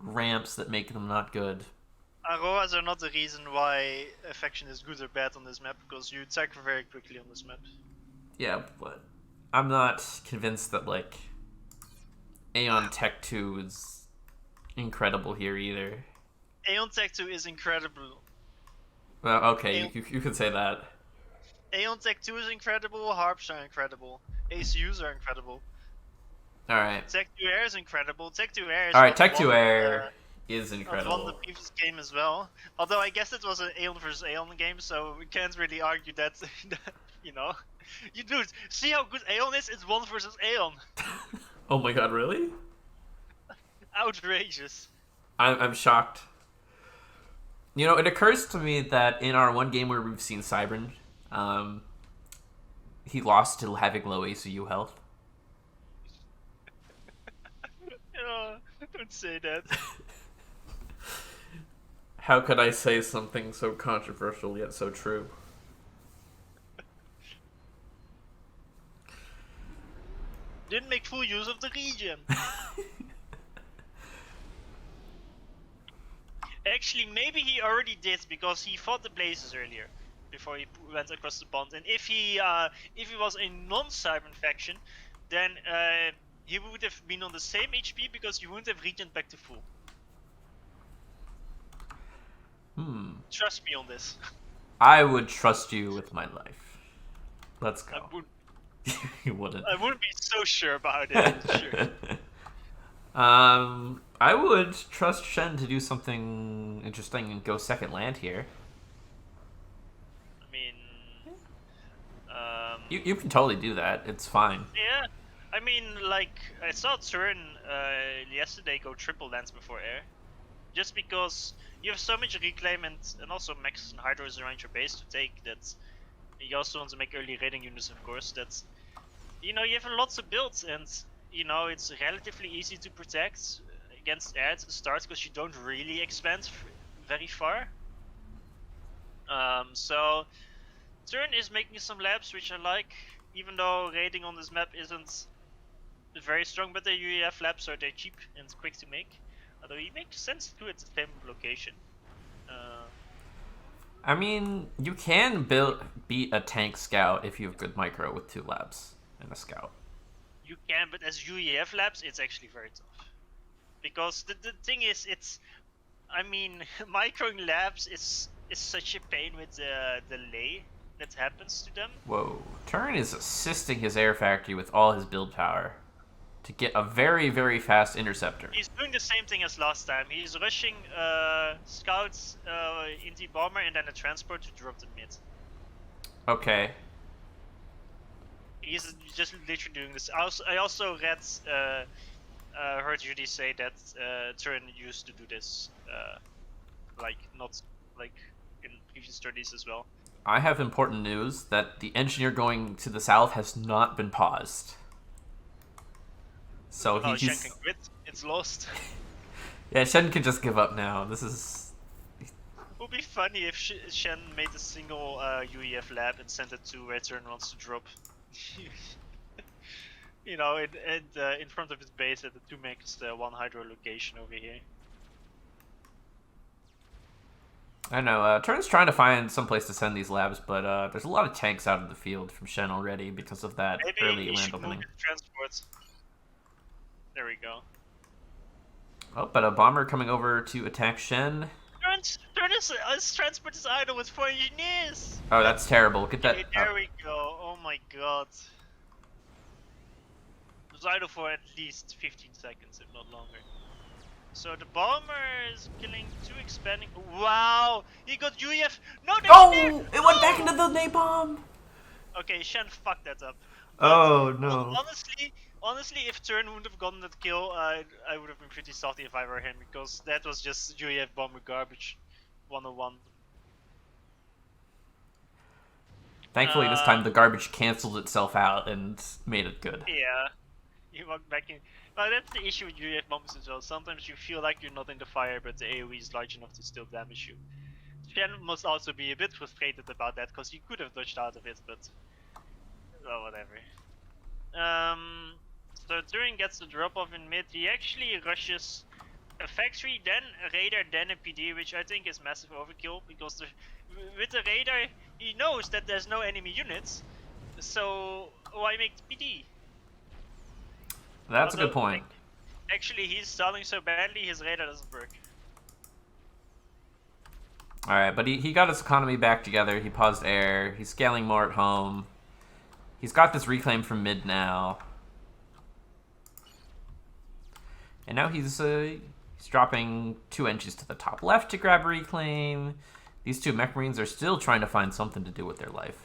ramps that make them not good. Auroras are not the reason why a faction is good or bad on this map, because you attack very quickly on this map. Yeah, but I'm not convinced that like Aeon Tech 2 is incredible here either. Aeon Tech 2 is incredible. Well, okay, you could say that. Aeon Tech 2 is incredible, Harps are incredible, ACUs are incredible. Alright. Tech 2 Air is incredible. Tech 2 Air is Alright, Tech 2 Air is not won the incredible. previous game as well. Although I guess it was an Aeon versus Aeon game, so we can't really argue that, you know. You dude, see how good Aeon is? It's 1 versus Aeon. Oh my god, really? Outrageous. I'm shocked. You know, it occurs to me that in our one game where we've seen Cybern, he lost to having low ACU health. Don't say that. How could I say something so controversial yet so true? Didn't make full use of the regen. Actually, maybe he already did, because he fought the Blazes earlier before he went across the pond. And if he was a non-Cybern faction, then he would have been on the same HP, because you wouldn't have regened back to full. Trust me on this. I would trust you with my life. Let's go. You wouldn't. I wouldn't be so sure about it. Sure. I would trust Shen to do something interesting and go second land here. I mean, you can totally do that. It's fine. yeah. I mean, like, I saw Turn yesterday go triple lands before air. Just because you have so much reclaim and also Maxes and Hydros around your base to take that you also want to make early raiding units, of course, that, you know, you have lots of builds and, you know, it's relatively easy to protect against air to start because you don't really expand very far. So Turn is making some labs, which I like, even though raiding on this map isn't very strong, but the UEF labs are cheap and quick to make. Although it makes sense too at the same location. I mean, you can beat a tank scout if you have good micro with 2 labs and a scout. You can, but as UEF labs, it's actually very tough. Because the thing is, it's, I mean, microing labs is such a pain with the delay that happens to them. Whoa. Turn is assisting his air factory with all his build power to get a very, very fast interceptor. He's doing the same thing as last time. He's rushing scouts into bomber and then a transport to drop the mid. Okay. He's just literally doing this. I also read, heard Judy say that Turn used to do this, like not like in previous studies as well. I have important news that the engineer going to the south has not been paused. So Shen can quit. It's lost. Yeah, Shen can just give up now. This is. It would be funny if Shen made a single UEF lab and sent it to where Turn wants to drop. You know, in front of his base at the 2 max 1 hydro location over here. I know. Turn's trying to find some place to send these labs, but there's a lot of tanks out of the field from Shen already because of that Maybe early he land should opening. move his transports. There we go. Oh, but a bomber coming over to attack Shen. His transport is idle with 4 engineers! Oh, that's terrible. Get that. Okay, there we go. Oh my god. It was idle for at least 15 seconds, if not longer. So the bomber is killing 2 expanding. Wow! He got UEF. No, Oh! It went back into the napalm! Okay, Shen fucked that up. Oh no. Honestly, if Turn wouldn't have gotten that kill, I would have been pretty salty if I were him, because that was just UEF bomber garbage 101. Thankfully, this time the garbage canceled itself out and made it good. Yeah, you walked back in. Well, that's the issue with UEF bombs as well. Sometimes you feel like you're not in the fire, but the AoE is large enough to still damage you. Shen must also be a bit frustrated about that, because he could have dodged out of it, but well, whatever. So Turing gets the drop off in mid. He actually rushes a factory, then a radar, then a PD, which I think is massive overkill because with the radar he knows that there's no enemy units, so why make the PD? That's a good point. Actually, he's stalling so badly his radar doesn't work. Alright, but he got his economy back together. He paused air. He's scaling more at home. He's got this reclaim from mid now. And now he's dropping 2 inches to the top left to grab reclaim. These 2 mech marines are still trying to find something to do with their life.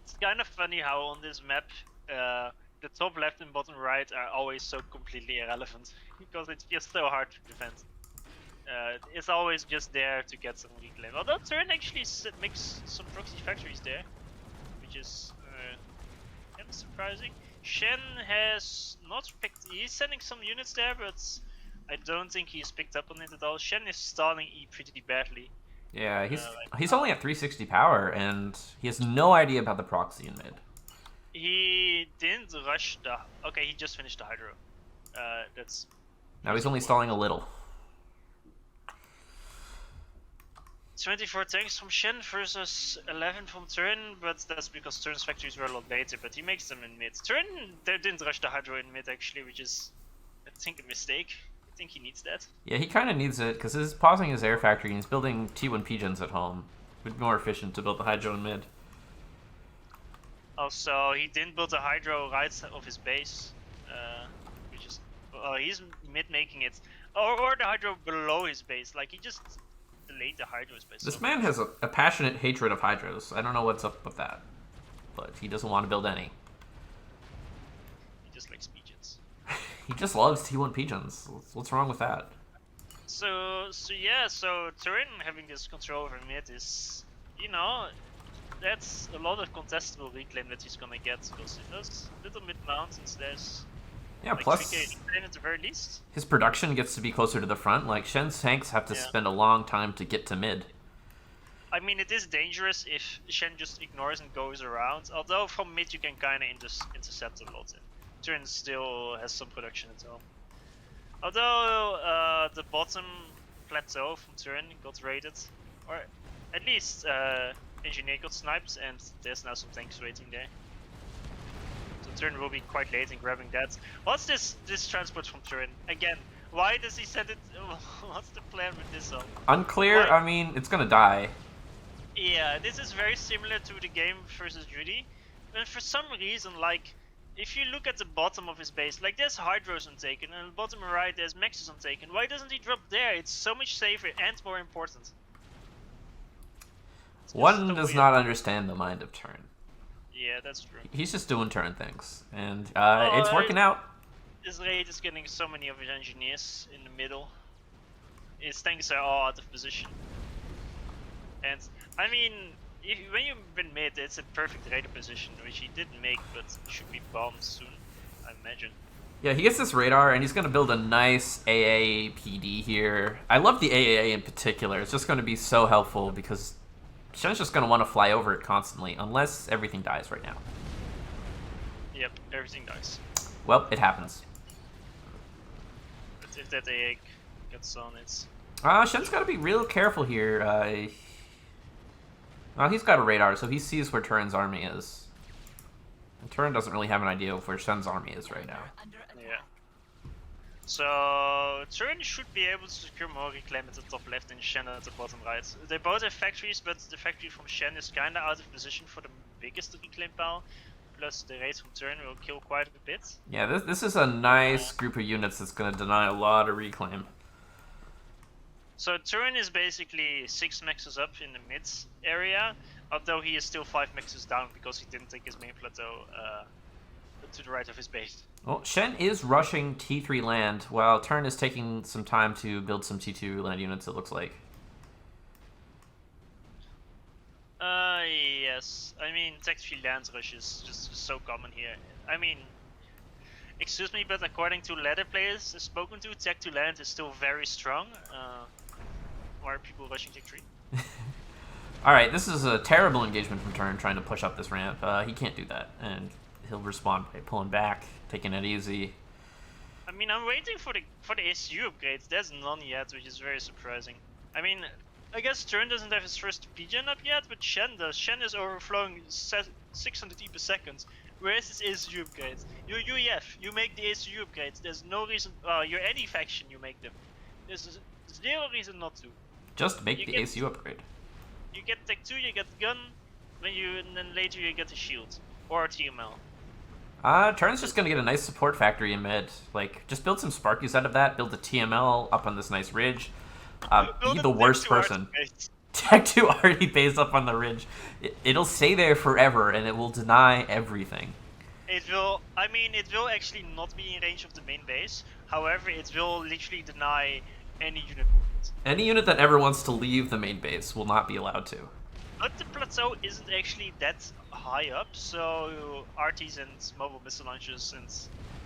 It's kind of funny how on this map the top left and bottom right are always so completely irrelevant because it's just so hard to defend. It's always just there to get some reclaim. Although Turn actually makes some proxy factories there, which is kind of surprising. Shen has not picked. He's sending some units there, but I don't think he's picked up on it at all. Shen is stalling E pretty badly. Yeah, he's only at 360 power, and he has no idea about the proxy in mid. He didn't rush the. Okay, he just finished the Hydro. That's. Now he's only stalling a little. 24 tanks from Shen versus 11 from Turn, but that's because Turn's factories were a lot later, but he makes them in mid. Turn didn't rush the Hydro in mid actually, which is, I think, a mistake. I think he needs that. Yeah, he kind of needs it, because he's pausing his air factory and he's building T1 Pigeons at home. It would be more efficient to build the Hydro in mid. Also, he didn't build a Hydro right of his base, which is, he's mid making it, or the Hydro below his base, like he just delayed the Hydro space. This man has a passionate hatred of Hydros. I don't know what's up with that, but he doesn't want to build any. He just likes pigeons. He just loves T1 Pigeons. What's wrong with that? So Turin having this control over mid is, you know, that's a lot of contestable reclaim that he's gonna get because he does little mid mountains. There's like plus 3K reclaim at the very least. His production gets to be closer to the front. Like Shen's tanks have to spend a long time to get to mid. I mean, it is dangerous if Shen just ignores and goes around. Although from mid you can kind of intercept a lot. Turin still has some production at home. Although the bottom plateau from Turin got raided, or at least Engineer got sniped, and there's now some tanks waiting there. So Turin will be quite late in grabbing that. What's this transport from Turin? Again, why does he send it? What's the plan with this one? Unclear. Why? I mean, it's gonna die. Yeah, this is very similar to the game versus Judy. And for some reason, like, if you look at the bottom of his base, like there's Hydros untaken, and on the bottom right there's Mexes untaken. Why doesn't he drop there? It's so much safer and more important. One does not understand the mind of Turn. Yeah, that's true. He's just doing Turn things, and it's working out. This raid is getting so many of his engineers in the middle. His tanks are all out of position. And, I mean, when you've been mid, it's a perfect radar position, which he didn't make, but should be bombed soon, I imagine. Yeah, he gets this radar, and he's going to build a nice AA PD here. I love the AAA in particular. It's just going to be so helpful, because Shen's just going to want to fly over it constantly, unless everything dies right now. Yep, everything dies. Well, it happens. But if that AA gets on, it's... Shen's got to be real careful here. Well, he's got a radar, so he sees where Turin's army is. And Turin doesn't really have an idea of where Shen's army is right now. Yeah. So Turin should be able to secure more reclaim at the top left and Shen at the bottom right. They both have factories, but the factory from Shen is kinda out of position for the biggest reclaim pile. Plus the raid from Turin will kill quite a bit. Yeah, this is a nice group of units that's gonna deny a lot of reclaim. So Turin is basically 6 mexes up in the mid area, although he is still 5 mexes down because he didn't take his main plateau to the right of his base. Well, Shen is rushing T3 land, while Turn is taking some time to build some T2 land units, it looks like. Yes. I mean, Tech3 land rush is just so common here. I mean, excuse me, but according to ladder players I've spoken to, Tech2 land is still very strong. Why are people rushing Tech3? Alright, this is a terrible engagement from Turn, trying to push up this ramp. He can't do that, and he'll respond by pulling back, taking it easy. I mean, I'm waiting for the ACU upgrades. There's none yet, which is very surprising. I mean, I guess Turn doesn't have his first PGen up yet, but Shen does. Shen is overflowing 600 E per second. Where is his ACU upgrades? You're UEF, you make the ACU upgrades. There's no reason. You're any faction, you make them. There's zero reason not to. Just make the ACU upgrade. You get Tech 2, you get gun, and then later you get the shield or TML. Turn's just gonna get a nice support factory in mid. Like, just build some Sparkies out of that, build a TML up on this nice ridge. Be the worst person. Tech 2 already base up on the ridge. It'll stay there forever, and it will deny everything. It will, I mean, it will actually not be in range of the main base. However, it will literally deny any unit movement. Any unit that ever wants to leave the main base will not be allowed to. But the plateau isn't actually that high up, so RTs and mobile missile launchers and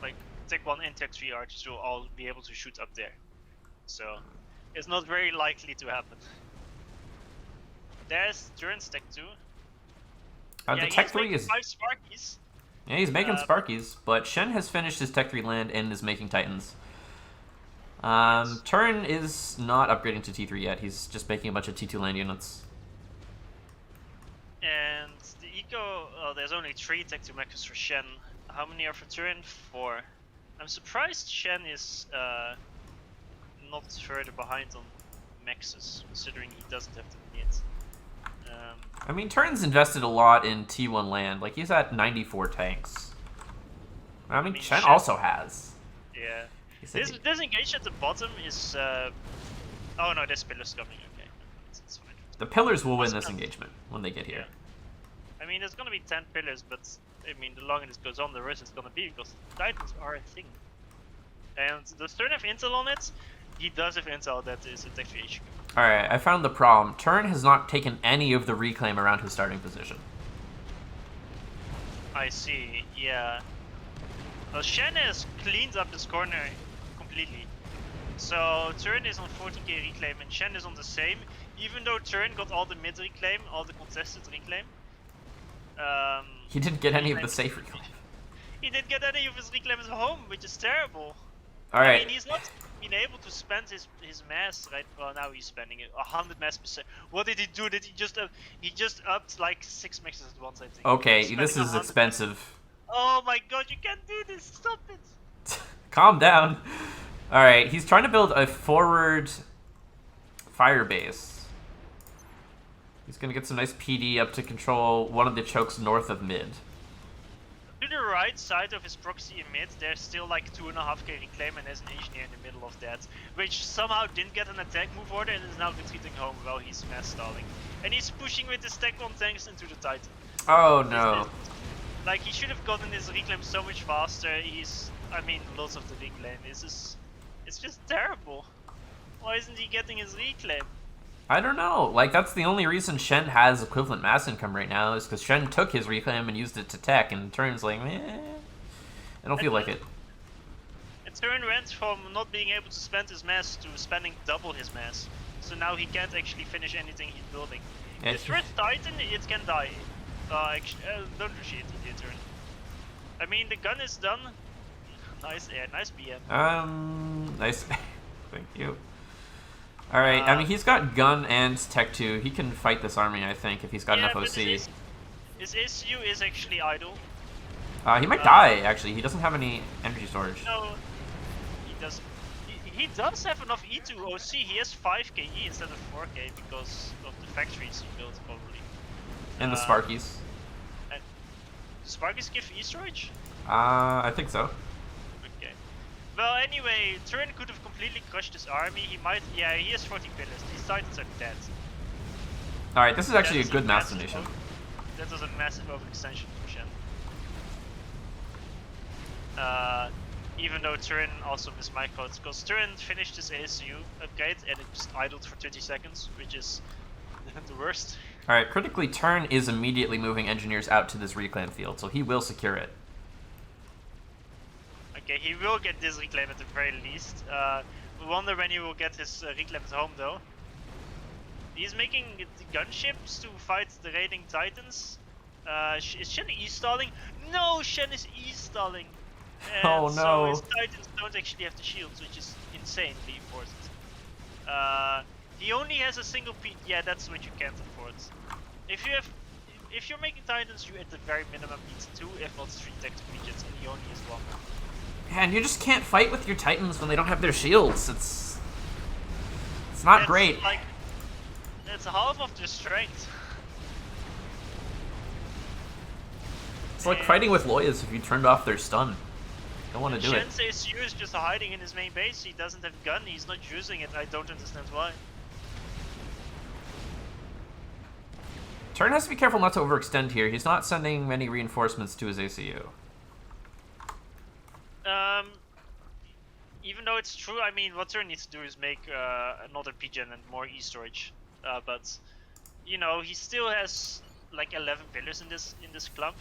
like Tech 1 and Tech 3 RTs will all be able to shoot up there. So it's not very likely to happen. There's Turn's Tech 2. The Tech 3 is 5 Sparkies. Yeah, he's making Sparkies, but Shen has finished his Tech 3 land and is making Titans. Turn is not upgrading to T3 yet. He's just making a bunch of T2 land units. And the eco, there's only 3 Tech 2 mechas for Shen. How many are for Turn? 4. I'm surprised Shen is not further behind on mexes, considering he doesn't have the need. I mean, Turn's invested a lot in T1 land. Like, he's at 94 tanks. I mean, Shen also has. Yeah. This engage at the bottom is... Oh no, there's pillars coming, okay. It's fine. The pillars will win this engagement when they get here. Yeah. I mean, there's gonna be 10 pillars, but I mean, the longer this goes on, the worse it's gonna be, because Titans are a thing. And does Turn have intel on it? He does have intel that is a Tech 3 HQ. Alright, I found the problem. Turn has not taken any of the reclaim around his starting position. I see, yeah. Well, Shen has cleaned up this corner completely. So Turn is on 40k reclaim and Shen is on the same, even though Turn got all the mid reclaim, all the contested reclaim. He didn't get any of the safe reclaim. He didn't get any of his reclaim at home, which is terrible. Alright. I mean, he's not been able to spend his mass, right? Well, now he's spending 100 mass per second. What did he do? Did he just upped like 6 maxes at once, I think. Okay, this is expensive. Oh my god, you can't do this! Stop it! Calm down. Alright, he's trying to build a forward fire base. He's gonna get some nice PD up to control one of the chokes north of mid. To the right side of his proxy in mid, there's still like 2.5k reclaim and there's an engineer in the middle of that, which somehow didn't get an attack move order and is now retreating home while he's mass stalling. And he's pushing with his Tech 1 tanks into the Titan. Oh no. Like, he should have gotten his reclaim so much faster. I mean, lots of the reclaim. It's just terrible. Why isn't he getting his reclaim? I don't know. Like, that's the only reason Shen has equivalent mass income right now, is because Shen took his reclaim and used it to tech, and Turn's like, I don't feel like it. And Turn went from not being able to spend his mass to spending double his mass. So now he can't actually finish anything he's building. Yeah. His first Titan, it can die. Actually, don't rush it in Turn. I mean, the gun is done. Nice, yeah, nice BM. Nice. Thank you. Alright, I mean, he's got gun and tech 2. He can fight this army, I think, if he's got enough OC. His issue is actually idle. He might die, actually. He doesn't have any energy storage. No, he doesn't. He does have enough E to OC. He has 5k E instead of 4k because of the factories he built, probably. And the Sparkies. And Sparkies give E storage? I think so. Okay. Well, anyway, Turn could have completely crushed this army. He might. Yeah, he has 40 pillars. These Titans are dead. Alright, this is actually a good mass donation. That was a massive overextension for Shen. Even though Turn also missed micros, because Turn finished his ASU upgrade and it just idled for 30 seconds, which is the worst. Alright, critically, Turn is immediately moving engineers out to this reclaim field, so he will secure it. Okay, he will get this reclaim at the very least. We wonder when he will get his reclaim at home though. He's making gunships to fight the raiding Titans. Is Shen E-stalling? No, Shen is E-stalling. Oh, And no. so his Titans don't actually have the shields, which is insanely important. He only has a single yeah, that's what you can't afford. If you're making Titans, you at the very minimum need 2, if not 3 tactical pigeons, and he only has 1. Yeah, and you just can't fight with your Titans when they don't have their shields. It's not great. Like, that's half of their strength. It's like fighting with Loyas if you turned off their stun. Don't want to do it. Shen's ASU is just hiding in his main base. He doesn't have gun. He's not using it. I don't understand why. Turn has to be careful not to overextend here. He's not sending many reinforcements to his ACU. Even though it's true, I mean, what Turn needs to do is make another PGen and more E-storage. But you know, he still has like 11 pillars in this clump,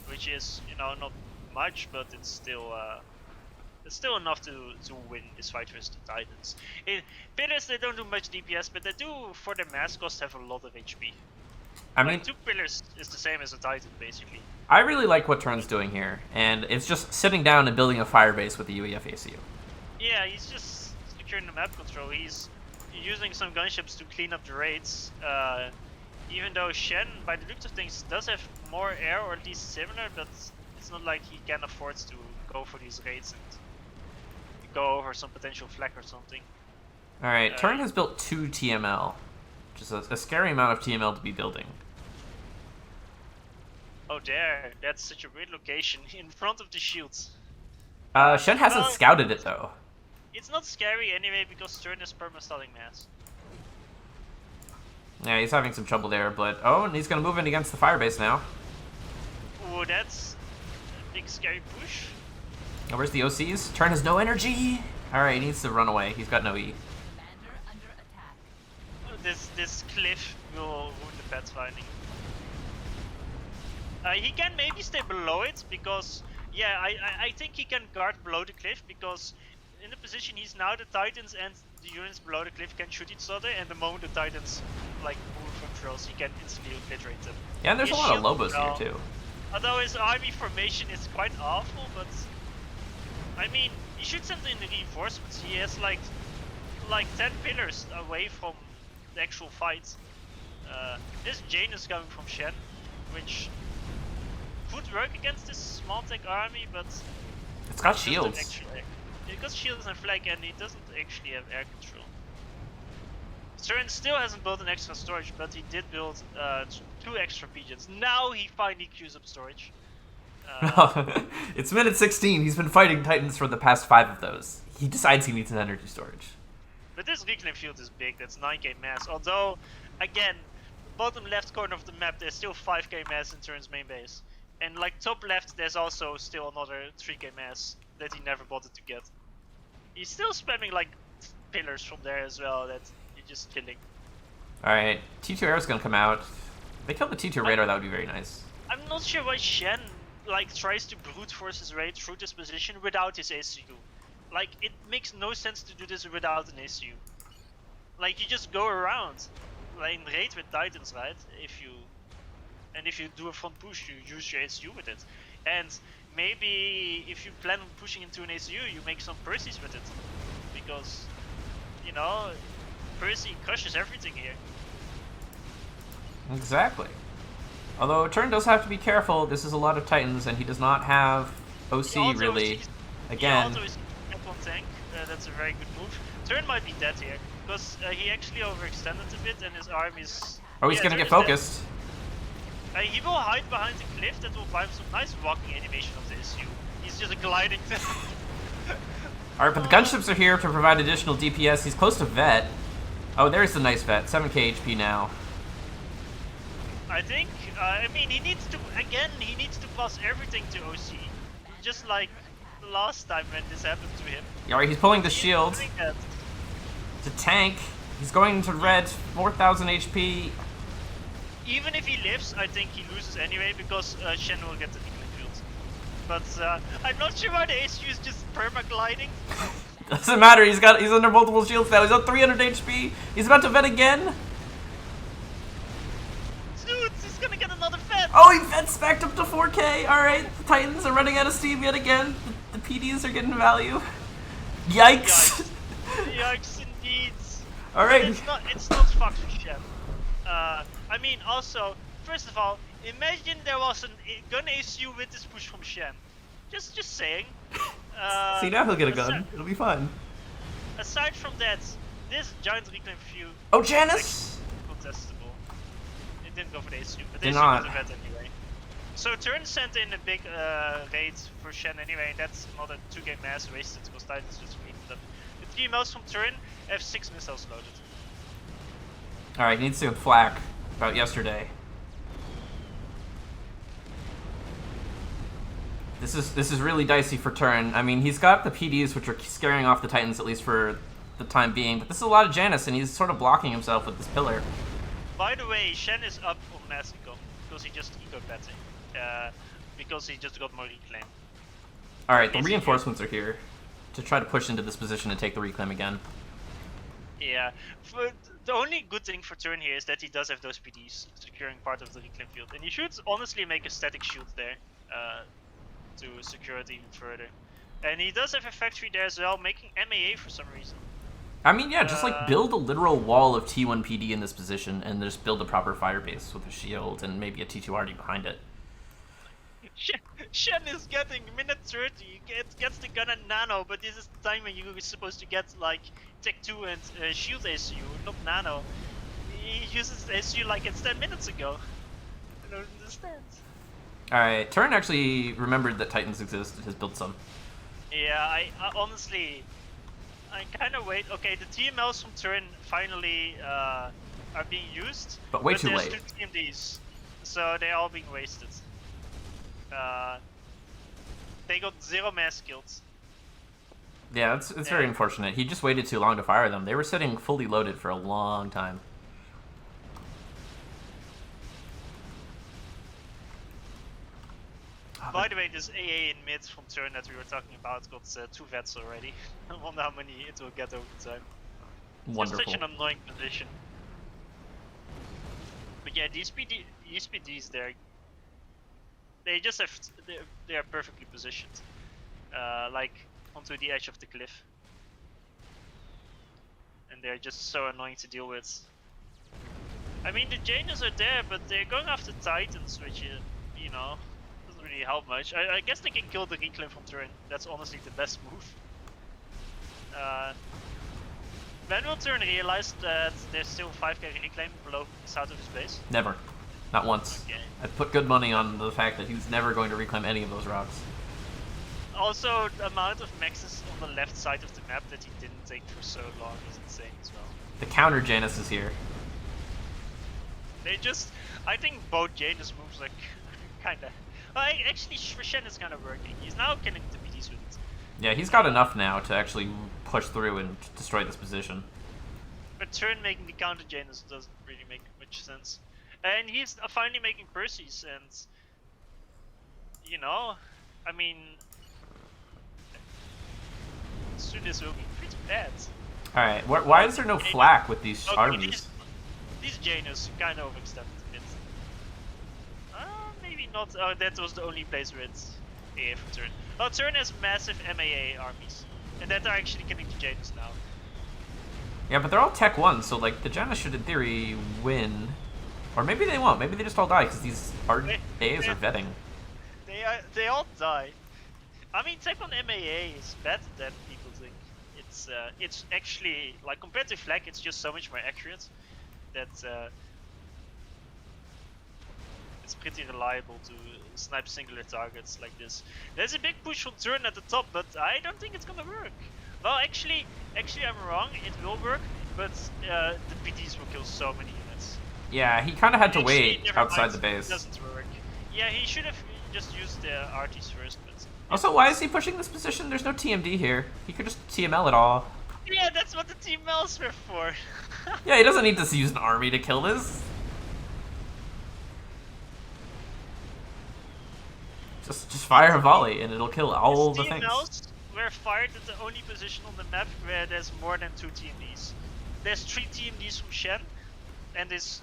which is, you know, not much, but it's still enough to win this fight versus the Titans. Pillars, they don't do much DPS, but they do, for their mass cost, have a lot of HP. I mean, like 2 pillars is the same as a Titan, basically. I really like what Turn's doing here, and it's just sitting down and building a fire base with the UEF ACU. Yeah, he's just securing the map control. He's using some gunships to clean up the raids. Even though Shen, by the looks of things, does have more air, or at least similar, but it's not like he can afford to go for these raids and go over some potential flak or something. Alright, Turn has built 2 TML, which is a scary amount of TML to be building. Oh, there. That's such a weird location, in front of the shields. Shen hasn't scouted it, though. It's not scary anyway, because Turn is perma-stunning mass. Yeah, he's having some trouble there, but... Oh, and he's gonna move in against the firebase now. Oh, that's a big scary push. Oh, where's the OCs? Turn has no energy! Alright, he needs to run away. He's got no E. This cliff will ruin the path finding. He can maybe stay below it, because... Yeah, I think he can guard below the cliff, because in the position he's now, the Titans and the units below the cliff can shoot each other, and the moment the Titans like move from trails, he can instantly obliterate them. Yeah, and there's His a lot of shield Lobos now, here, too. Although his army formation is quite awful, but I mean, he should send in the reinforcements. He has like 10 pillars away from the actual fight. This Jane is coming from Shen, which could work against this small tech army, but It's got shields. It got shields and flag, and it doesn't actually have air control. Stern still hasn't built an extra storage, but he did build 2 extra pigeons. Now he finally queues up storage. It's minute 16. He's been fighting Titans for the past 5 of those. He decides he needs an energy storage. But this reclaim field is big. That's 9k mass. Although, again, bottom left corner of the map, there's still 5k mass in Turn's main base. And like top left, there's also still another 3k mass that he never bothered to get. He's still spamming like pillars from there as well that you're just killing. Alright, T2 Air's gonna come out. If they kill the T2 radar, that would be very nice. I'm not sure why Shen like tries to brute force his raid through this position without his ACU. Like, it makes no sense to do this without an ACU. Like, you just go around, like in raid with Titans, right? If you do a front push, you use your ACU with it. And maybe if you plan on pushing into an ACU, you make some Percy's with it. Because, you know, Percy crushes everything here. Exactly. Although Turn does have to be careful. This is a lot of Titans, and he does not have OC really. Again. He also is one tank. That's a very good move. Turn might be dead here because he actually overextended a bit, and his arm is. Oh, he's gonna get focused. He will hide behind the cliff. That will buy him some nice walking animation of the issue. He's just gliding. Alright, but the gunships are here to provide additional DPS. He's close to Vet. Oh, there's the nice Vet. 7k HP now. I think, I mean, he needs to pass everything to OC. Just like last time when this happened to him. Yeah, right, he's pulling the shield. To tank. He's going to red, 4,000 HP. Even if he lives, I think he loses anyway because Shen will get the decline field. But I'm not sure why the ACU is just perma-gliding. Doesn't matter, he's under multiple shields now. He's on 300 HP. He's about to vet again. Dude, he's gonna get another vet. Oh, he vets back up to 4k. Alright, the Titans are running out of steam yet again. The PDs are getting value. Yikes! Yikes indeed. All right. It's not fucked for Shen. I mean, also, first of all, imagine there was a gun issue with this push from Shen. Just saying. See, now he'll get a gun. It'll be fun. Aside from that, this giant reclaim view. Oh, Janice! Contestable. It didn't go for the issue, but Did they not. got the vet anyway. So Turn sent in a big raid for Shen anyway. That's not a 2-game mass wasted because Titans just cleaned it up. The 3 miles from Turn have 6 missiles loaded. Alright, he needs to flak about yesterday. This is really dicey for Turn. I mean, he's got the PDs, which are scaring off the Titans, at least for the time being. But this is a lot of Janus, and he's sort of blocking himself with this pillar. By the way, Shen is up on mass eco because he just eco-betting. Because he just got more reclaim. Alright, the reinforcements are here to try to push into this position and take the reclaim again. Yeah, the only good thing for Turn here is that he does have those PDs securing part of the reclaim field. And you should honestly make a static shield there to secure it even further. And he does have a factory there as well, making MAA for some reason. I mean, yeah, just like build a literal wall of T1 PD in this position and just build a proper fire base with a shield and maybe a T2RD behind it. Shen is getting minute 30, gets the gun and nano, but this is the time when you're supposed to get like Tech 2 and shield SU, not nano. He uses SU like it's 10 minutes ago. I don't understand. Alright, Turn actually remembered that Titans exist and has built some. Yeah, I honestly, I kind of wait. Okay, the TMLs from Turn finally are being used, but way too there's late. 2 TMDs, so they're all being wasted. They got 0 mass kills. Yeah, it's very unfortunate. He just waited too long to fire them. They were sitting fully loaded for a long time. By the way, this AA in mid from Turn that we were talking about got 2 vets already. I wonder how many it will get over time. Wonderful. It's such an annoying position. But yeah, these PDs there, they just have, they are perfectly positioned. Like onto the edge of the cliff. And they're just so annoying to deal with. I mean, the Janus are there, but they're going after Titans, which, you know, doesn't really help much. I guess they can kill the reclaim from Turn. That's honestly the best move. When will Turn realize that there's still 5k reclaim below south of his base? Never. Not once. Okay. I'd put good money on the fact that he's never going to reclaim any of those rocks. Also, the amount of maxes on the left side of the map that he didn't take for so long is insane as well. The counter Janus is here. They just, I think both Janus moves like kinda. Well, actually, Shen is kind of working. He's now killing the PDs with it. Yeah, he's got enough now to actually push through and destroy this position. But Turn making the counter Janus doesn't really make much sense. And he's finally making Percy's, and you know, I mean, soon this will be pretty bad. Alright, why is there no flak with these armies? These Janus kind of overextended a bit. Maybe not. Oh, that was the only place where it's AA for Turn. Oh, Turn has massive MAA armies, and that are actually killing the Janus now. Yeah, but they're all Tech 1, so like the Janus should in theory win. Or maybe they won't. Maybe they just all die because these AAs are vetting. They all die. I mean, Tech on MAA is better than people think. It's actually like compared to Flag, it's just so much more accurate that it's pretty reliable to snipe singular targets like this. There's a big push on Turn at the top, but I don't think it's gonna work. Well, actually I'm wrong. It will work, but the PDs will kill so many units. Yeah, he kind of had to Actually, wait never outside mind, the base. It doesn't work. Yeah, he should have just used the RTs first, but... Also, why is he pushing this position? There's no TMD here. He could just TML it all. Yeah, that's what the TMLs were for. Yeah, he doesn't need to use an army to kill this. Just fire a volley and it'll kill all the things. TMLs were fired at the only position on the map where there's more than 2 TMDs. There's 3 TMDs from Shen, and his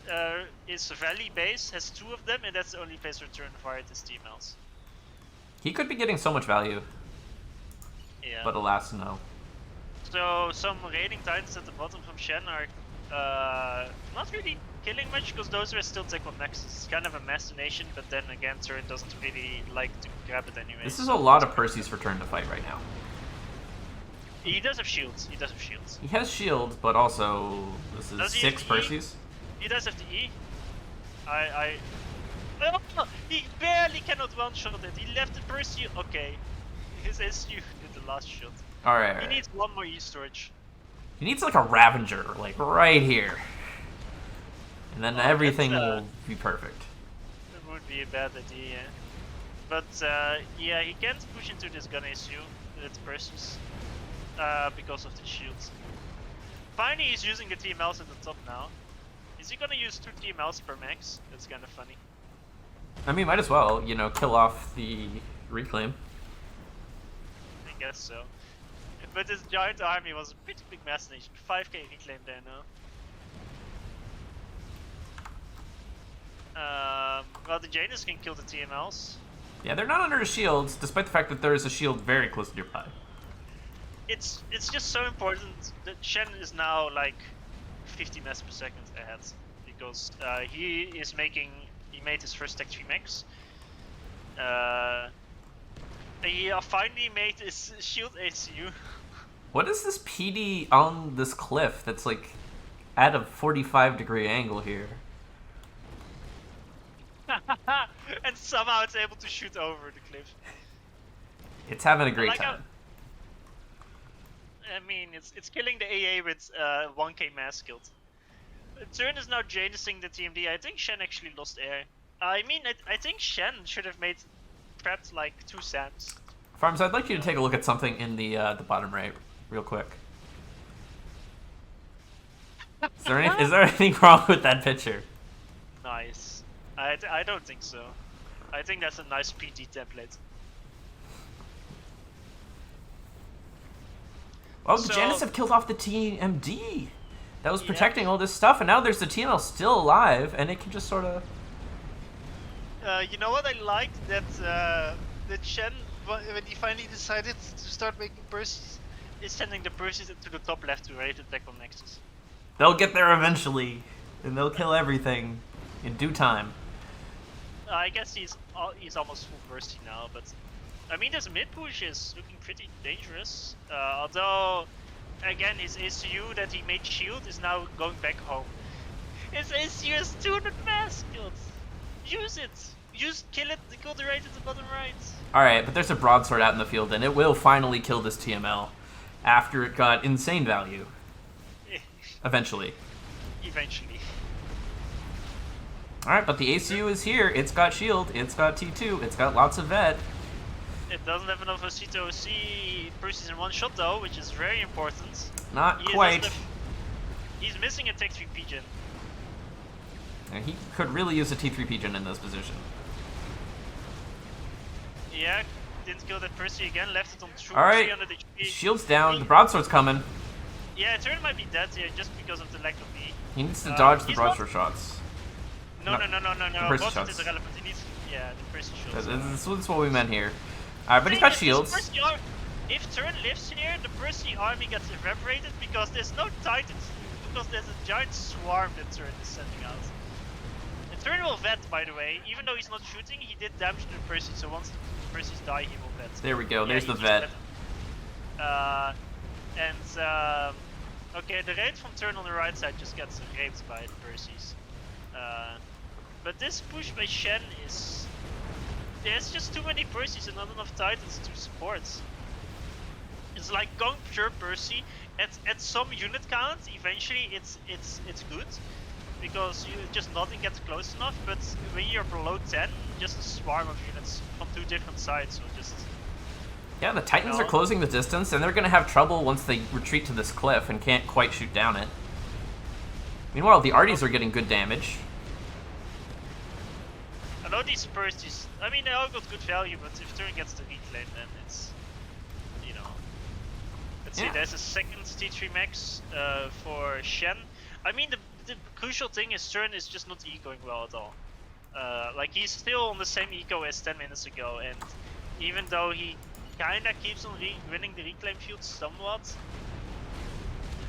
Valley base has 2 of them, and that's the only place where Turn fired his TMLs. He could be getting so much value. Yeah. But alas, no. So some raiding titans at the bottom from Shen are not really killing much because those were still tech on Nexus. It's kind of a machination, but then again, Turn doesn't really like to grab it anyway. This is so a lot of Percy's for Turn to fight right now. He does have shields. He does have shields. He has shields, but also this is Does he 6 have the E? Percy's. He does have the E. Oh, he barely cannot one-shot it. He left the Percy. Okay. His SU did the last shot. Alright. He needs one more E storage. He needs like a Ravager, like right here. And then everything will be perfect. It would be a bad idea. But yeah, he can't push into this gun SU with Percy's because of the shields. Finally, he's using the TMLs at the top now. Is he gonna use 2 TMLs per max? That's kind of funny. I mean, might as well, you know, kill off the reclaim. I guess so. But his giant army was a pretty big machination. 5k reclaim there now. Well, the Janus can kill the TMLs. Yeah, they're not under shields, despite the fact that there is a shield very close nearby. It's just so important that Shen is now like 50 ms per second ahead because he made his first Tech 3 max. He finally made his shield ACU. What is this PD on this cliff that's like at a 45-degree angle here? And somehow it's able to shoot over the cliff. It's having a great Like time. I mean, it's killing the AA with 1k mass killed. Turn is now Janusing the TMD. I think Shen actually lost air. I mean, I think Shen should have made prepped like 2 SAMs. Farms, I'd like you to take a look at something in the bottom right, real quick. Is there anything wrong with that picture? Nice. I don't think so. I think that's a nice PT template. Oh, the So- Janus have killed off the TMD. That was Yeah. protecting all this stuff, and now there's the TML still alive, and it can just sort of... You know what I liked? That Shen, when he finally decided to start making Percy's, is sending the Percy's to the top left to raid attack on Nexus. They'll get there eventually, and they'll kill everything in due time. I guess he's almost full Percy now, but I mean this mid push is looking pretty dangerous. Although, again, his ACU that he made shield is now going back home. His ACU has 200 mass kills. Use it. Kill it. Kill the raid at the bottom right. Alright, but there's a broadsword out in the field, and it will finally kill this TML after it got insane value. Eventually. Eventually. Alright, but the ACU is here. It's got shield, it's got T2, it's got lots of vet. It doesn't have enough OC to OC Percy's in one shot though, which is very important. Not He quite. doesn't have- He's missing a Tech 3 pigeon. And he could really use a T3 pigeon in this position. Yeah, didn't kill that Percy again, left it on true Alright, 300 HP. shield's down, the broadsword's coming. Yeah, Turn might be dead here just because of the lack of E. He needs to dodge the he's broadsword shots. No. The Percy Broadsword shots. is irrelevant. He needs, yeah, the Percy shots. This is what we meant here. Alright, but he's got shields. If Turn lives here, the Percy army gets evaporated because there's no Titans. Because there's a giant swarm that Turn is sending out. And Turn will vet, by the way. Even though he's not shooting, he did damage to the Percy, so once the Percys die, he will vet. There we go, there's he the just vet. Okay, the raid from Turn on the right side just gets raped by the Percys. But this push by Shen is... There's just too many Percys and not enough Titans to support. It's like going pure Percy. At some unit count, eventually it's good. Because just nothing gets close enough, but when you're below 10, just a swarm of units from 2 different sides will just... Yeah, the Titans are closing the distance, and they're going to have trouble once they retreat to this cliff and can't quite shoot down it. Meanwhile, the Arties are getting good damage. I know these Percys, I mean they all got good value, but if Turn gets the reclaim then it's... You know... Let's see, there's a second T3 max for Shen. I mean the crucial thing is Turn is just not ecoing well at all. Like he's still on the same eco as 10 minutes ago, and even though he kinda keeps on winning the reclaim field somewhat.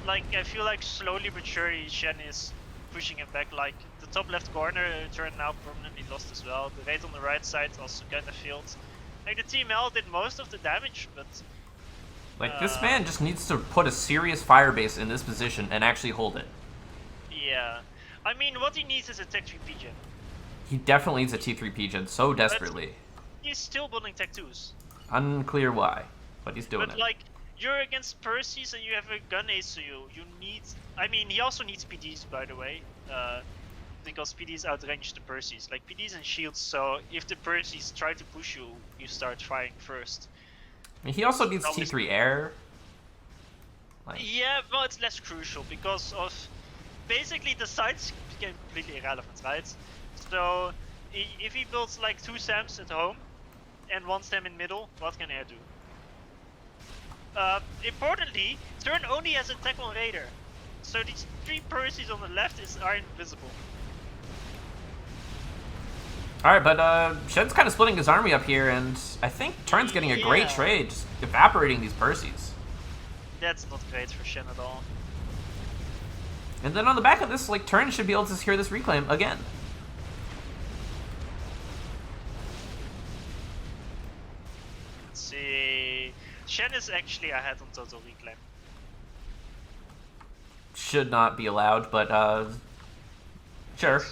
Like, I feel like slowly but surely Shen is pushing him back. Like, the top left corner turn now permanently lost as well. The raid on the right side also kinda failed. Like, the TML did most of the damage, but... Like, this man just needs to put a serious fire base in this position and actually hold it. Yeah. I mean, what he needs is a Tech 3 Pigeon. He definitely needs a T3 Pigeon so desperately. But he's still building Tech 2s. Unclear why, but he's doing it. But, like, you're against Percy's and you have a gun ace, so you need... I mean, he also needs PDs, by the way. Because PDs outrange the Percy's. Like, PDs and shields, so if the Percy's try to push you, you start firing first. I mean, he also needs T3 air. Like... Yeah, well, it's less crucial because of... Basically, the sides became completely irrelevant, right? So, if he builds like 2 SAMs at home and 1 SAM in middle, what can air do? Importantly, turn only has a Tech 1 Raider. So these 3 Percy's on the left are invisible. Alright, but Shen's kind of splitting his army up here, and I think Turn's getting a great trade, just evaporating these Percy's. That's not great for Shen at all. And then on the back of this, like, Turn should be able to secure this reclaim again. Let's see... Shen is actually ahead on total reclaim. Should not be allowed, but, sure.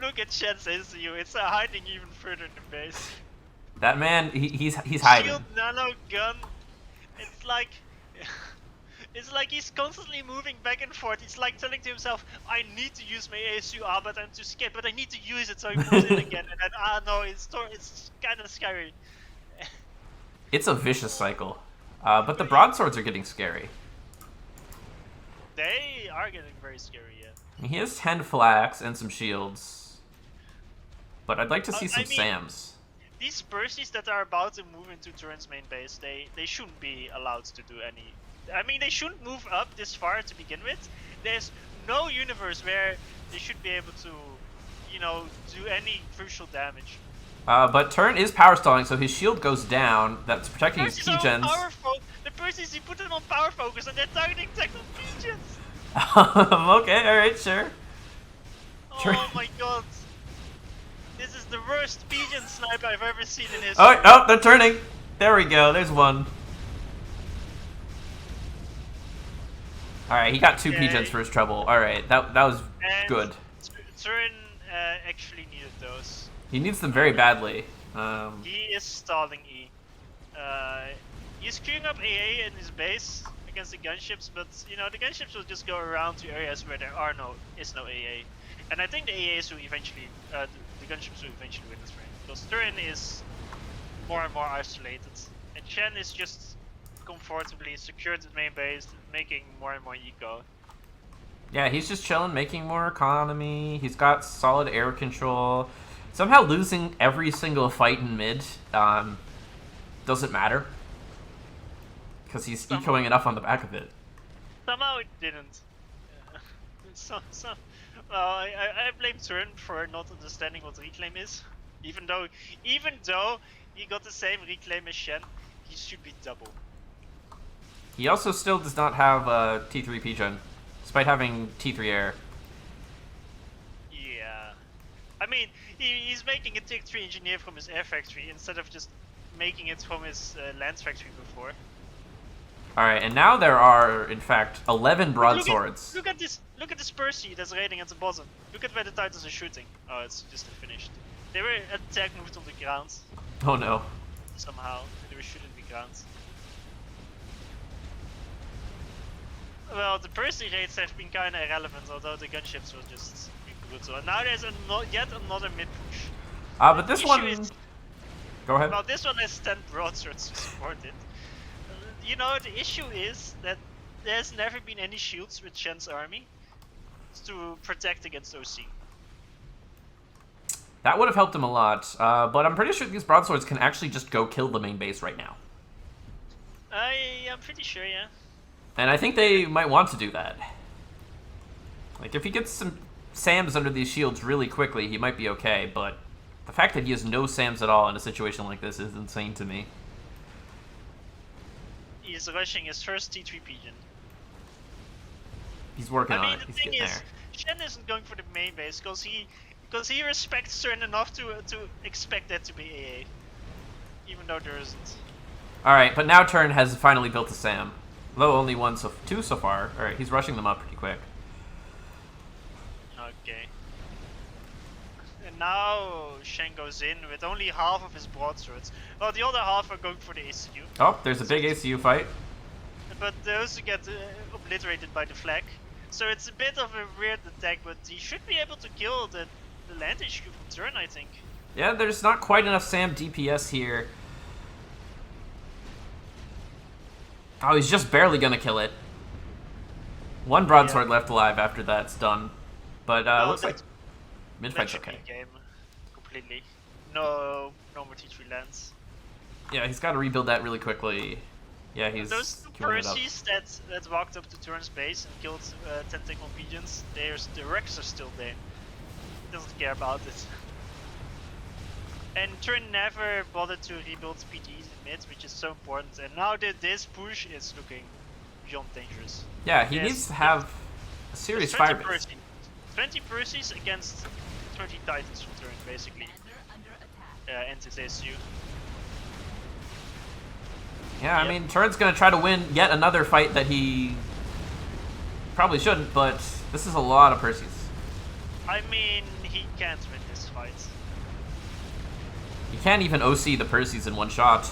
Look at Shen's ACU, it's hiding even further in the base. That man, he's hiding. Shield nano gun, it's like... It's like he's constantly moving back and forth. He's like telling to himself, I need to use my ASU, but I'm too scared, but I need to use it so he moves in again. And then, no, it's kind of scary. It's a vicious cycle. But the broadswords are getting scary. They are getting very scary, yeah. He has 10 flags and some shields. But I'd like to see some SAMs. These Percy's that are about to move into Turin's main base, they shouldn't be allowed to do any... I mean, they shouldn't move up this far to begin with. There's no universe where they should be able to, you know, do any crucial damage. But Turn is power stalling, so his shield goes down. That's protecting his P-gens. The Percy's, he put them on power focus and they're targeting technical P-gens. Okay, alright, sure. Oh my god. This is the worst P-gen snipe I've ever seen in history. Oh, they're turning. There we go, there's one. Alright, he got 2 P-gens for his trouble. Alright, that was good. Turin actually needed those. He needs them very badly. He is stalling E. He's queuing up AA in his base against the gunships, but you know the gunships will just go around to areas where there is no AA. And I think the AAs will eventually, the gunships will eventually win this round because Turin is more and more isolated, and Shen is just comfortably secured the main base, making more and more eco. Yeah, he's just chilling, making more economy. He's got solid air control. Somehow losing every single fight in mid doesn't matter. Because he's ecoing enough on the back of it. Somehow it didn't. Well, I blame Turn for not understanding what reclaim is. Even though he got the same reclaim as Shen, he should be double. He also still does not have a T3 P-gen, despite having T3 air. Yeah. I mean, he's making a Tech 3 engineer from his air factory instead of just making it from his land factory before. Alright, and now there are, in fact, 11 broadswords. Look at this Percy that's raiding at the bottom. Look at where the Titans are shooting. Oh, it's just finished. They were attack moved on the ground. Oh no. Somehow. They were shooting the ground. Well, the Percy raids have been kinda irrelevant, although the gunships were just brutal. And now there's yet another mid push. But this one... Go ahead. Well, this one has 10 broadswords to support it. You know, the issue is that there's never been any shields with Shen's army to protect against OC. That would have helped him a lot, but I'm pretty sure these broadswords can actually just go kill the main base right now. I'm pretty sure, yeah. And I think they might want to do that. Like, if he gets some SAMs under these shields really quickly, he might be okay, but The fact that he has no SAMs at all in a situation like this is insane to me. He's rushing his first T3 pigeon. He's working on I mean, it. the He's thing getting is, there. Shen isn't going for the main base because he respects Cern enough to expect that to be AA, even though there isn't. All right, but now Turn has finally built a SAM. Though only two so far. All right, he's rushing them up pretty quick. Okay. And now Shen goes in with only half of his broadswords. Well, the other half are going for the ACU. Oh, there's a big ACU fight. But those get obliterated by the flag. So it's a bit of a weird attack, but he should be able to kill the land HQ from Turn, I think. Yeah, there's not quite enough SAM DPS here. Oh, he's just barely gonna kill it. One broadsword left alive after that's done. But looks like mid-fight's okay. Game completely. No more T3 lands. Yeah, he's got to rebuild that really quickly. Yeah, he's those two queuing it up. Percies that walked up to Turn's base and killed 10 Tech Pigeons, the wrecks are still there. Doesn't care about it. And Turn never bothered to rebuild PDs in mid, which is so important. And now that this push is looking beyond dangerous. Yeah, he needs to have a serious fire base. 20 Percies against 30 Titans from Turn, basically. And his ASU. Yeah, I mean, Turn's gonna try to win yet another fight that he probably shouldn't, but this is a lot of Perseus. I mean, he can't win this fight. You can't even OC the Perseus in one shot.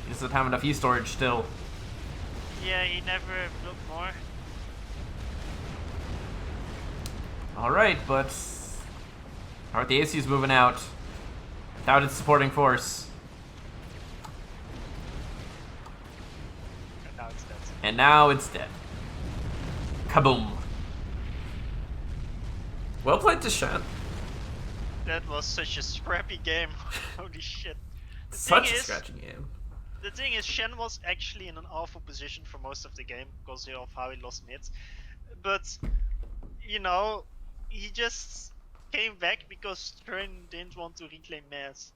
He doesn't have enough E-storage still. Yeah, he never built more. Alright, but... Alright, the ACU's moving out. Without its supporting force. And now it's dead. And now it's dead. Kaboom. Well played to Shen. That was such a scrappy game. Holy shit. Such a scratchy game. The thing is, Shen was actually in an awful position for most of the game because of how he lost mid. But, you know, he just came back because Turn didn't want to reclaim Mass.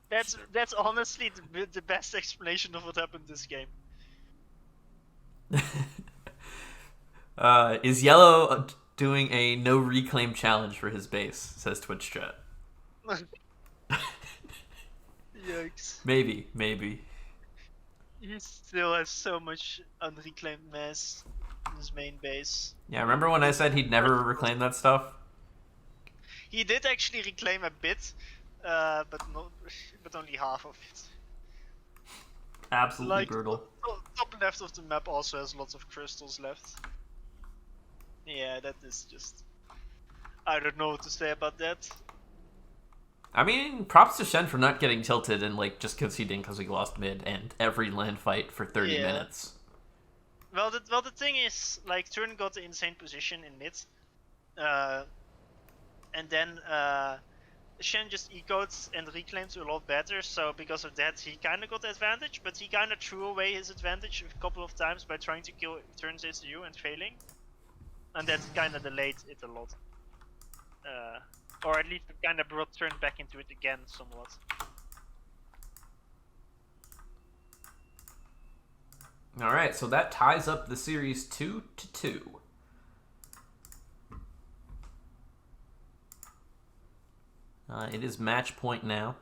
That's honestly the best explanation of what happened this game. Is Yellow doing a no reclaim challenge for his base, says Twitch chat. Yikes. Maybe. He still has so much unreclaimed mass in his main base. Yeah, remember when I said he'd never reclaim that stuff? He did actually reclaim a bit, but only half of it. Absolutely brutal. Top left of the map also has lots of crystals left. Yeah, that is just... I don't know what to say about that. I mean, props to Shen for not getting tilted and like just conceding because he lost mid and every land fight for 30 minutes. Well, the thing is, like, Turn got the insane position in mid, and then Shen just ecoed and reclaimed a lot better. So because of that, he kind of got the advantage, but he kind of threw away his advantage a couple of times by trying to kill Turn's ACU and failing, and that kind of delayed it a lot. Or at least it kind of brought Turn back into it again somewhat. Alright, so that ties up the series 2-2. It is match point now.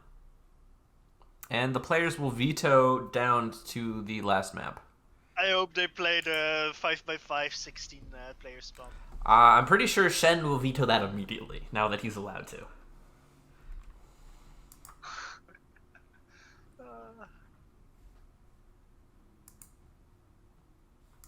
And the players will veto down to the last map. I hope they play the 5x5 16 player spawn. I'm pretty sure Shen will veto that immediately, now that he's allowed to.